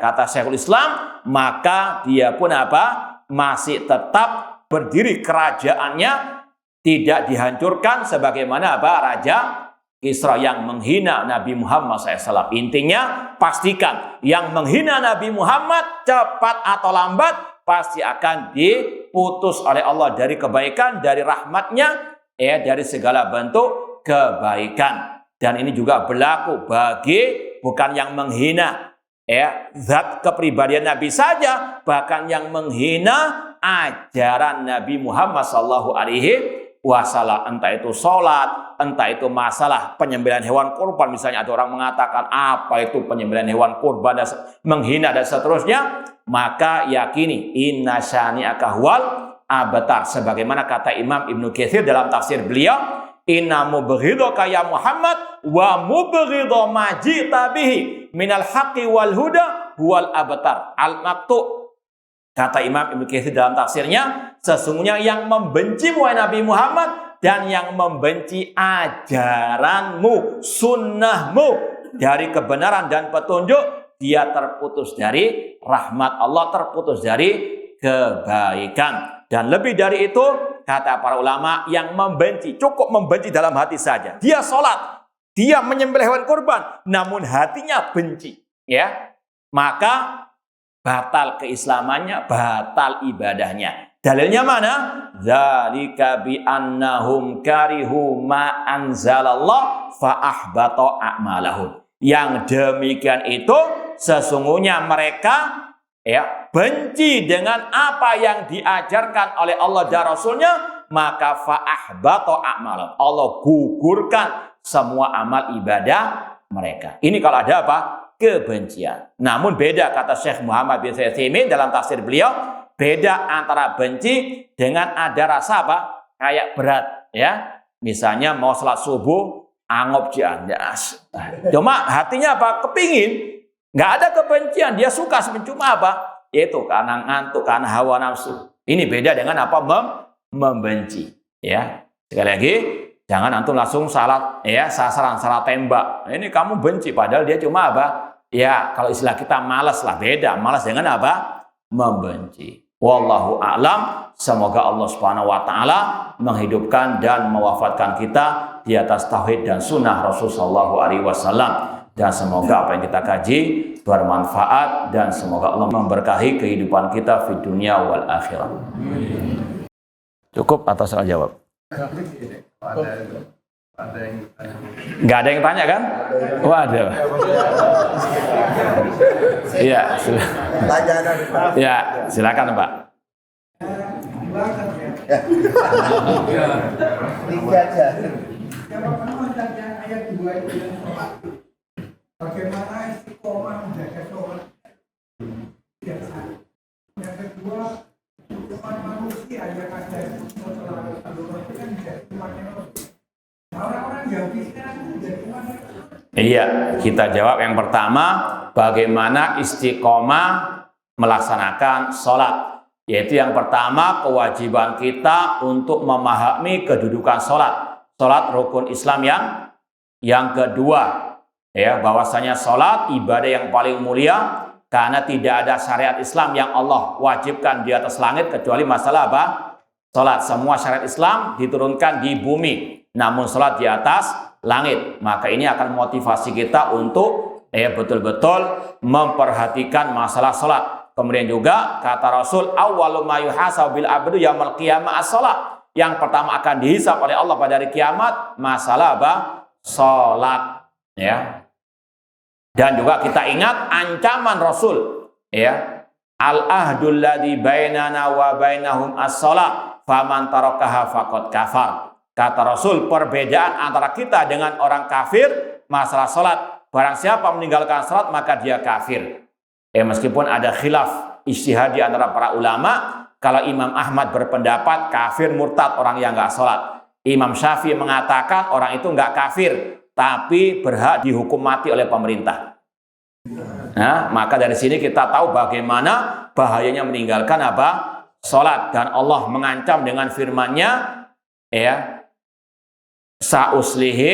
Kata Syekhul Islam, maka dia pun masih tetap berdiri kerajaannya, tidak dihancurkan sebagaimana Raja Kisra yang menghina Nabi Muhammad SAW. Intinya, pastikan yang menghina Nabi Muhammad cepat atau lambat pasti akan diputus oleh Allah dari kebaikan, dari rahmatnya, dari segala bentuk kebaikan. Dan ini juga berlaku bagi bukan yang menghina zat kepribadian Nabi saja, bahkan yang menghina ajaran Nabi Muhammad SAW. Entah itu sholat, entah itu masalah penyembelihan hewan kurban. Misalnya ada orang mengatakan apa itu penyembelihan hewan kurban, dan menghina dan seterusnya, maka yakini inna syani'aka huwal abtar. Sebagaimana kata Imam Ibnu Katsir dalam tafsir beliau, inna mubghidaka ya Muhammad wa mubghidha ma ji'ta bihi minal haqqi wal huda huwal abtar. Al-maktu. Kata Imam Ibnu Katsir dalam tafsirnya, sesungguhnya yang membenci Nabi Muhammad dan yang membenci ajaranmu, sunnahmu dari kebenaran dan petunjuk, dia terputus dari rahmat Allah, terputus dari kebaikan. Dan lebih dari itu, kata para ulama, yang membenci, cukup membenci dalam hati saja. Dia sholat, dia menyembelih hewan kurban, namun hatinya benci. Maka batal keislamannya, batal ibadahnya. Dalilnya mana? Dzalika bi annahum karihu ma anzalallah fa ahbata a'malahum. Yang demikian itu sesungguhnya mereka benci dengan apa yang diajarkan oleh Allah dan Rasulnya, maka fa ahbata a'malahum. Allah gugurkan semua amal ibadah mereka. Ini kalau ada apa? Kebencian. Namun beda kata Syekh Muhammad bin Utsaimin dalam tafsir beliau, beda antara benci dengan ada rasa apa? Kayak berat, ya. Misalnya mau sholat subuh, angop ciandas. Cuma hatinya apa? Kepingin. Nggak ada kebencian. Dia suka cuma apa? Yaitu karena ngantuk, karena hawa nafsu. Ini beda dengan apa? Membenci. Ya. Sekali lagi, jangan antum langsung salah sasaran, salah tembak. Ini kamu benci, padahal dia cuma apa? Ya, kalau istilah kita malas lah, beda. Malas dengan apa? Membenci. Wallahu a'lam. Semoga Allah Subhanahu wa taala menghidupkan dan mewafatkan kita di atas tauhid dan sunnah Rasul sallallahu alaihi wasallam. Dan semoga apa yang kita kaji bermanfaat dan semoga Allah memberkahi kehidupan kita di dunia wal akhirah. Cukup atau soal jawab? Nggak ada yang tanya kan? Ada. Iya, ya, silakan Pak. Bagaimana istiqomah menjaga sholat? Yang kedua, umat manusia yang ada di setelah itu kan menjadi umatnya manusia. Orang-orang Yahudi sekarang menjadi umatnya. Iya, kita jawab yang pertama, bagaimana istiqomah melaksanakan sholat. Yaitu yang pertama, kewajiban kita untuk memahami kedudukan sholat. Sholat rukun Islam yang kedua. Ya, bahwasanya sholat ibadah yang paling mulia karena tidak ada syariat Islam yang Allah wajibkan di atas langit kecuali masalah apa? Sholat. Semua syariat Islam diturunkan di bumi, namun sholat di atas langit. Maka ini akan motivasi kita untuk betul-betul memperhatikan masalah sholat. Kemudian juga kata Rasul, awwalu ma yuhasabu bil abdu yaumil qiyamah as-sholat. Yang pertama akan dihisab oleh Allah pada hari kiamat masalah apa? Sholat. Ya. Dan juga kita ingat ancaman Rasul, ya. Al-ahdul ladzi bainana wa bainahum as-shalah, faman tarakaha faqad kafar. Kata Rasul, perbedaan antara kita dengan orang kafir masalah salat. Barang siapa meninggalkan salat maka dia kafir. Meskipun ada khilaf ijtihad di antara para ulama, kalau Imam Ahmad berpendapat kafir murtad orang yang enggak salat. Imam Syafi'i mengatakan orang itu enggak kafir, tapi berhak dihukum mati oleh pemerintah. Nah, maka dari sini kita tahu bagaimana bahayanya meninggalkan apa? Salat. Dan Allah mengancam dengan firman-Nya, ya, sauslihi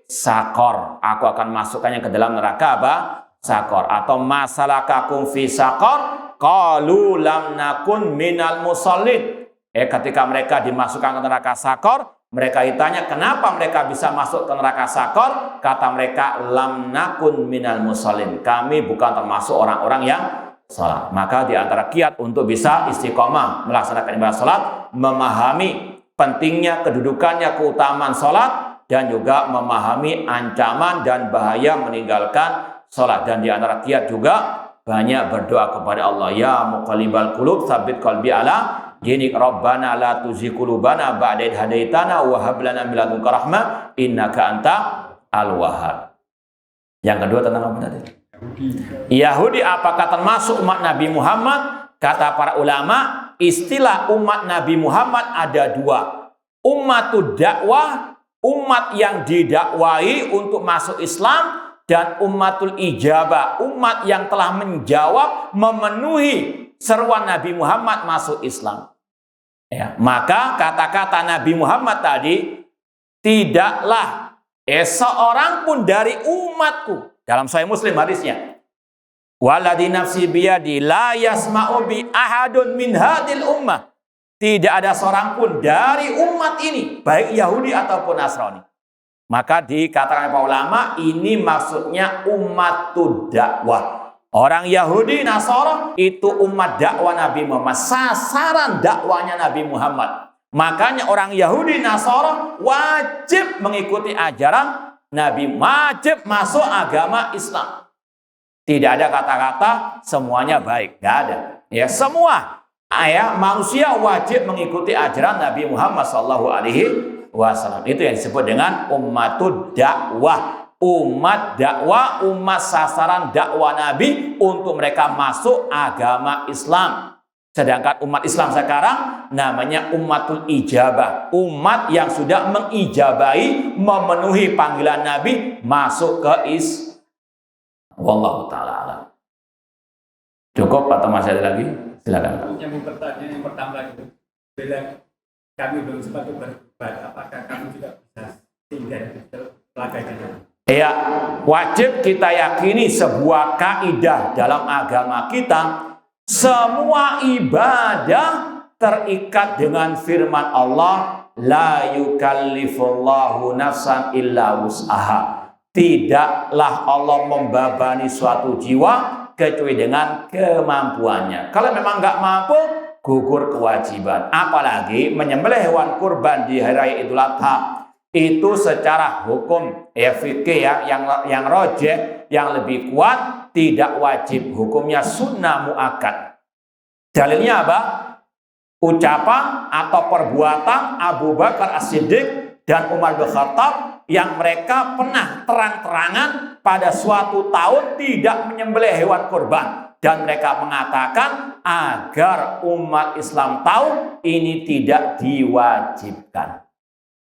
sakor. Aku akan masukkannya ke dalam neraka apa? Sakor. Atau masalakakum fi sakor, qalu lam nakun minal musallin. Ketika mereka dimasukkan ke neraka sakor, mereka ditanya kenapa mereka bisa masuk ke neraka sakor, kata mereka lam nakun minal musallin, kami bukan termasuk orang-orang yang salat. Maka di antara kiat untuk bisa istiqomah melaksanakan ibadah salat, memahami pentingnya, kedudukannya, keutamaan salat, dan juga memahami ancaman dan bahaya meninggalkan salat. Dan di antara kiat juga banyak berdoa kepada Allah, ya muqallibal qulub tsabbit qalbi ala dinik, Rabbana la tuzigh qulubana ba'da idh hadaitana wa hab lana min ladunka rahmah innaka anta al-wahhab. Yang kedua tentang apa tadi? Yahudi apakah termasuk umat Nabi Muhammad? Kata para ulama, istilah umat Nabi Muhammad ada dua. Ummatud dakwah, umat yang didakwai untuk masuk Islam, dan ummatul ijabah, umat yang telah menjawab, memenuhi seruan Nabi Muhammad masuk Islam. Ya, maka kata-kata Nabi Muhammad tadi, tidaklah seorang pun dari umatku, dalam Sahih Muslim hadisnya, waladhi nafsi biyadi la yasma'u bi ahadun min hadil ummah, tidak ada seorang pun dari umat ini, baik Yahudi ataupun Nasrani. Maka dikatakan para ulama, ini maksudnya ummatud dakwah, Orang Yahudi, Nasara itu umat dakwah Nabi Muhammad, sasaran dakwanya Nabi Muhammad. Makanya orang Yahudi, Nasara wajib mengikuti ajaran Nabi, wajib masuk agama Islam. Tidak ada kata-kata semuanya baik, tidak ada. Ya, semua manusia wajib mengikuti ajaran Nabi Muhammad SAW. Itu yang disebut dengan ummatud dakwah. Umat dakwah, umat sasaran dakwah Nabi untuk mereka masuk agama Islam. Sedangkan umat Islam sekarang namanya ummatul ijabah, umat yang sudah mengijabahi, memenuhi panggilan Nabi masuk ke Islam. Wallahu ta'ala alam. Cukup atau masih ada lagi? Silakan. Yang pertanyaan yang pertama itu, bila kami belum sempat berdebat, apakah kami juga bisa tinggal di pelaganya? Ya, wajib kita yakini sebuah kaidah dalam agama kita, semua ibadah terikat dengan firman Allah, la yukallifullahu nafsan illa wus'aha. Tidaklah Allah membebani suatu jiwa kecuali dengan kemampuannya. Kalau memang nggak mampu, gugur kewajiban. Apalagi menyembelih hewan kurban di hari raya Idul Adha. Itu secara hukum fikih yang rojeh, yang lebih kuat, tidak wajib, hukumnya sunnah muakkad. Dalilnya apa? Ucapan atau perbuatan Abu Bakar As-Siddiq dan Umar bin Khattab yang mereka pernah terang-terangan pada suatu tahun tidak menyembelih hewan kurban, dan mereka mengatakan agar umat Islam tahu ini tidak diwajibkan.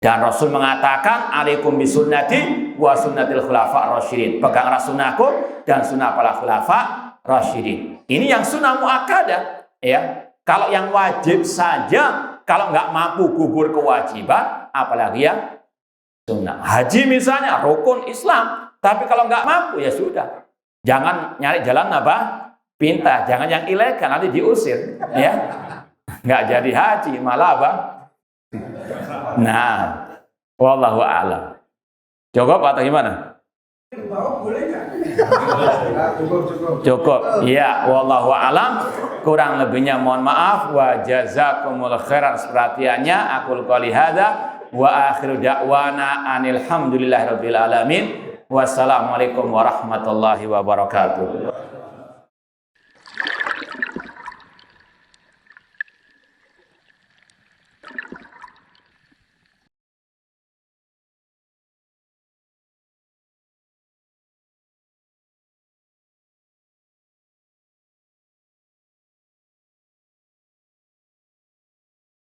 Dan Rasul mengatakan, alaikum bisunnati wa sunnatil khulafa rasyidin. Peganglah sunnahku dan sunnah para khulafa rasyidin. Ini yang sunnah muakkadah. Ya. Kalau yang wajib saja, kalau nggak mampu gugur kewajiban, apalagi yang sunnah. Haji misalnya, rukun Islam. Tapi kalau nggak mampu, ya sudah. Jangan nyari jalan apa? Pintas. Jangan yang ilegal, nanti diusir. Ya. Nggak jadi haji, malah apa? Nah, wallahu a'lam. Cukup atau gimana? Cukup. Ya, wallahu a'lam. Kurang lebihnya mohon maaf. Wa jazakumul khairan perhatiannya. Aqul qouli hadza wa akhiru da'wana anil hamdulillahirabbil alamin. Wassalamualaikum warahmatullahi wabarakatuh.